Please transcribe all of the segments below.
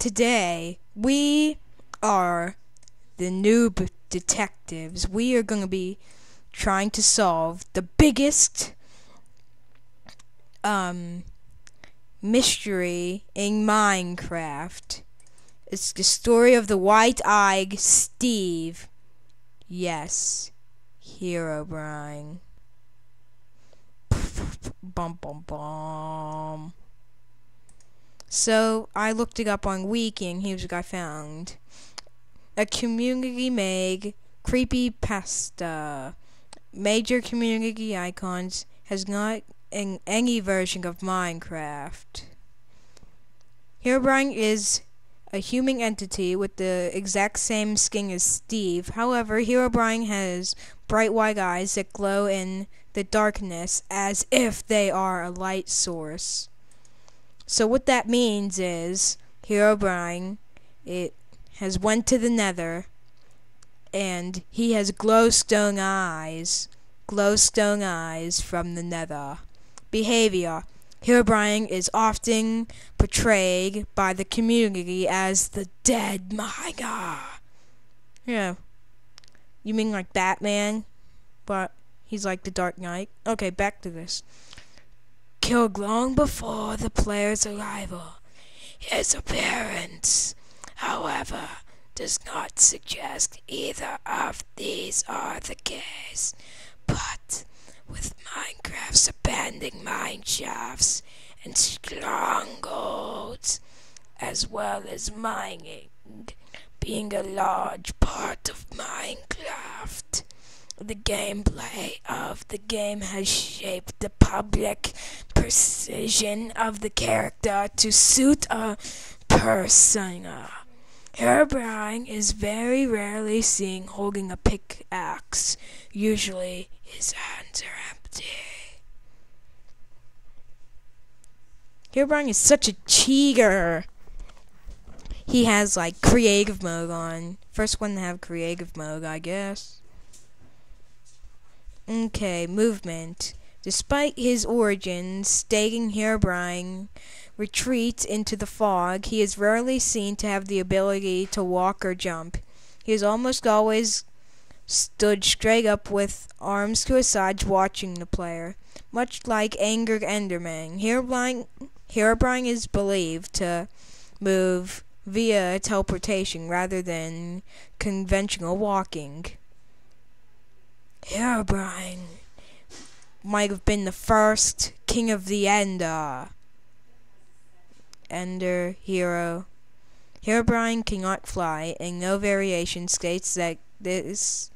Today, we are the noob detectives. We are going to be trying to solve the biggest mystery in Minecraft. It's the story of the white-eyed Steve. Yes, Herobrine. Bum bum bum. So I looked it up on Wiki, and here's what I found: a community-made creepypasta. Major community icons has not in any version of Minecraft. Herobrine is a human entity with the exact same skin as Steve. However, Herobrine has bright white eyes that glow in the darkness as if they are a light source. So what that means is Herobrine has went to the Nether, and he has glowstone eyes from the Nether. Behavior: Herobrine is often portrayed by the community as the dead miner. Yeah. You mean like Batman? But he's like the Dark Knight. Okay, back to this. Killed long before the player's arrival. His appearance, however, does not suggest either of these are the case. But with Minecraft's abandoned mine shafts and strongholds, as well as mining being a large part of Minecraft, the gameplay of the game has shaped the public perception of the character to suit a persona. Herobrine is very rarely seen holding a pickaxe. Usually, his hands are empty. Herobrine is such a cheater. He has, like, creative mode on. First one to have creative mode, I guess. Okay, movement. Despite his origins stating Herobrine retreats into the fog, he is rarely seen to have the ability to walk or jump. He is almost always stood straight up with arms to his sides watching the player. Much like angered Enderman, Herobrine is believed to move via teleportation rather than conventional walking. Herobrine might have been the first king of the Ender. Ender hero. Herobrine cannot fly, and no variation states that this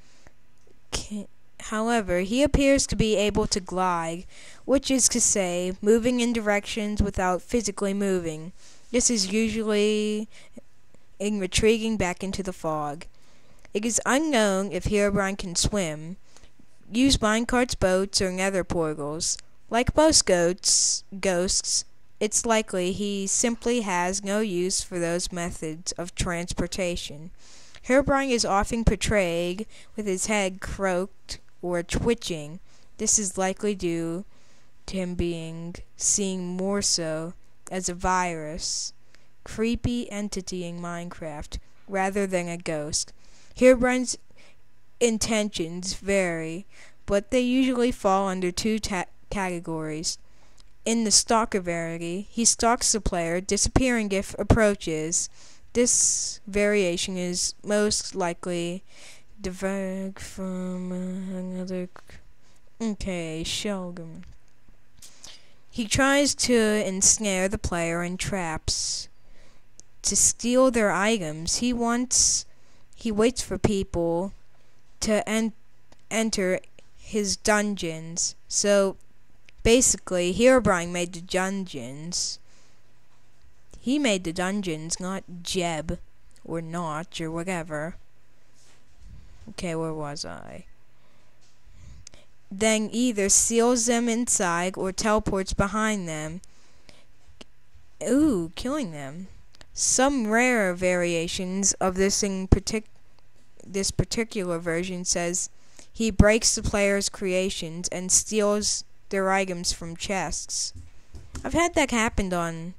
however, he appears to be able to glide, which is to say, moving in directions without physically moving. This is usually in retreating back into the fog. It is unknown if Herobrine can swim, use minecarts, boats, or nether portals. Like most ghosts, it's likely he simply has no use for those methods of transportation. Herobrine is often portrayed with his head crooked or twitching. This is likely due to him being seen more so as a virus, creepy entity in Minecraft, rather than a ghost. Herobrine's intentions vary, but they usually fall under two categories. In the stalker variety, he stalks the player, disappearing if approaches. This variation is most likely derived from another. Okay, Shogun. He tries to ensnare the player in traps to steal their items. He waits for people to enter his dungeons. So basically, Herobrine made the dungeons. He made the dungeons, not Jeb or Notch or whatever. Okay, where was I? Then either seals them inside or teleports behind them. Ooh, killing them. Some rare variations of this this particular version says he breaks the player's creations and steals their items from chests. I've had that happen on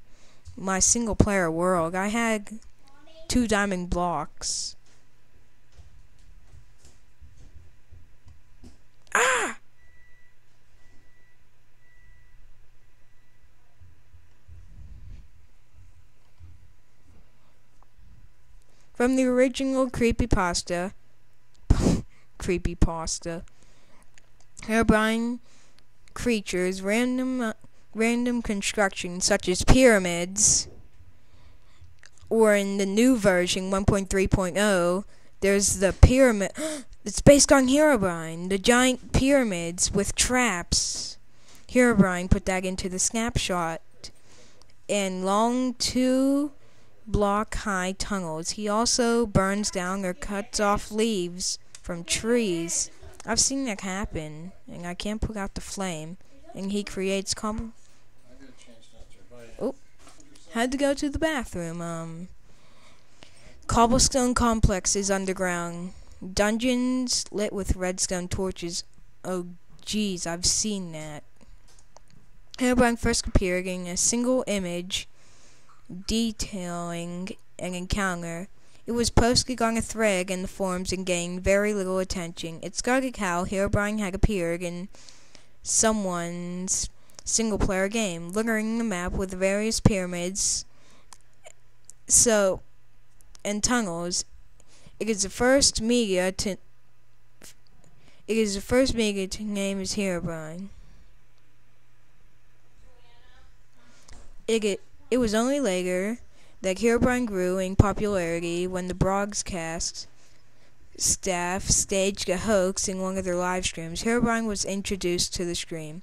my single player world, I had 2 diamond blocks. Ah! From the original creepypasta, Herobrine creatures, random constructions such as pyramids, or in the new version 1.3.0, there's the pyramid. It's based on Herobrine, the giant pyramids with traps. Herobrine put that into the snapshot, and long 2-block-high tunnels. He also burns down or cuts off leaves from trees. I've seen that happen, and I can't put out the flame. And he creates had to go to the bathroom. Cobblestone complexes underground. Dungeons lit with redstone torches. Oh, geez, I've seen that. Herobrine first appeared in a single image detailing an encounter. It was posted on a thread in the forums and gained very little attention. It started how Herobrine had appeared in someone's single-player game, littering the map with various pyramids and tunnels. It is the first media to name as Herobrine. It was only later that Herobrine grew in popularity when the broadcast staff staged a hoax in one of their live streams. Herobrine was introduced to the stream.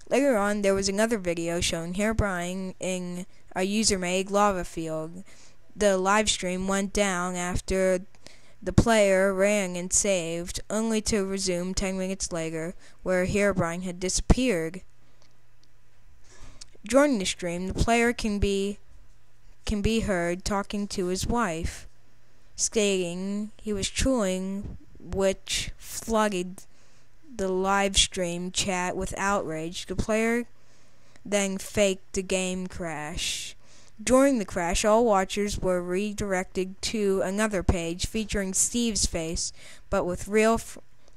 Later on, there was another video showing Herobrine in a user-made lava field. The live stream went down after the player ran and saved, only to resume 10 minutes later, where Herobrine had disappeared. During the stream, the player can be heard talking to his wife, stating he was trolling, which flooded the live stream chat with outrage. The player then faked the game crash. During the crash, all watchers were redirected to another page featuring Steve's face, but with real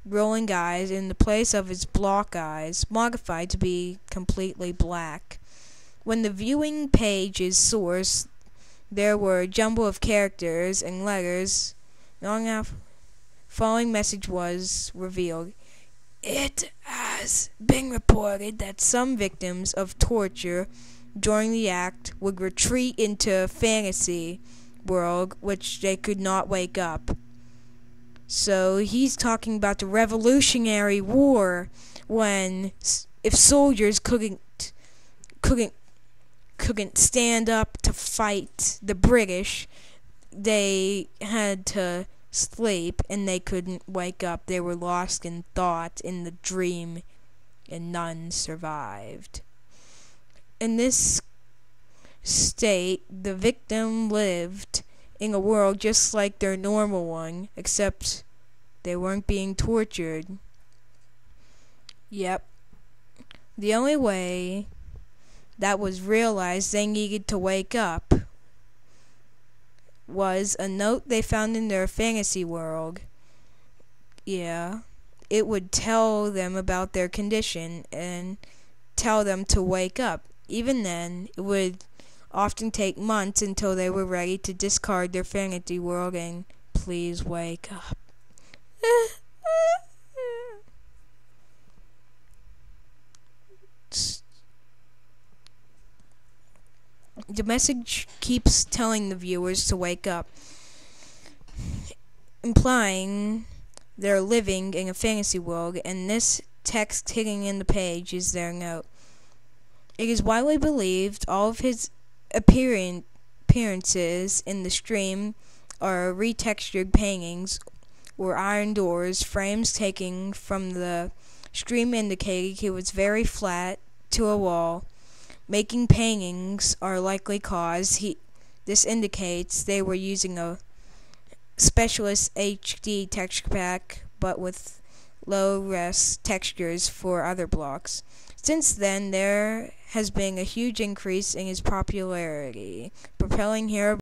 rolling eyes in the place of his block eyes, modified to be completely black. When the viewing page's source, there were a jumble of characters and letters. Long after following message was revealed. It has been reported that some victims of torture during the act would retreat into a fantasy world which they could not wake up. So he's talking about the Revolutionary War, when if soldiers couldn't stand up to fight the British, they had to sleep and they couldn't wake up. They were lost in thought, in the dream, and none survived. In this state, the victim lived in a world just like their normal one, except they weren't being tortured. Yep. The only way that was realized they needed to wake up was a note they found in their fantasy world. Yeah. It would tell them about their condition and tell them to wake up. Even then, it would often take months until they were ready to discard their fantasy world and please wake up. The message keeps telling the viewers to wake up, implying they're living in a fantasy world, and this text hidden in the page is their note. It is widely believed all of his appearances in the stream are retextured paintings or iron doors, frames taken from the stream indicated he was very flat to a wall. Making paintings are likely cause this indicates they were using a specialist HD texture pack, but with low-res textures for other blocks. Since then, there has been a huge increase in his popularity, propelling Herobrie